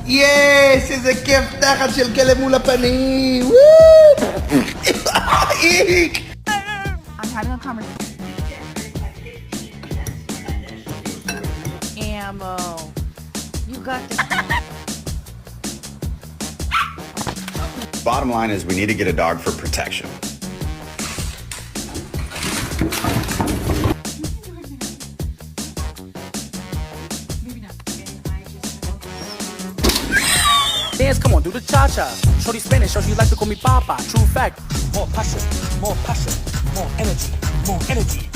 יש! איזה כיף תחת של כלב מול הפנים! וואו! איק! I'm having a conversation. Ammo. You got this. Bottom line is we need to get a dog for protection. Dance, come on, do the cha-cha. Shorty Spanish, shows you like to call me Papa. True fact, more passion, more energy, more energy.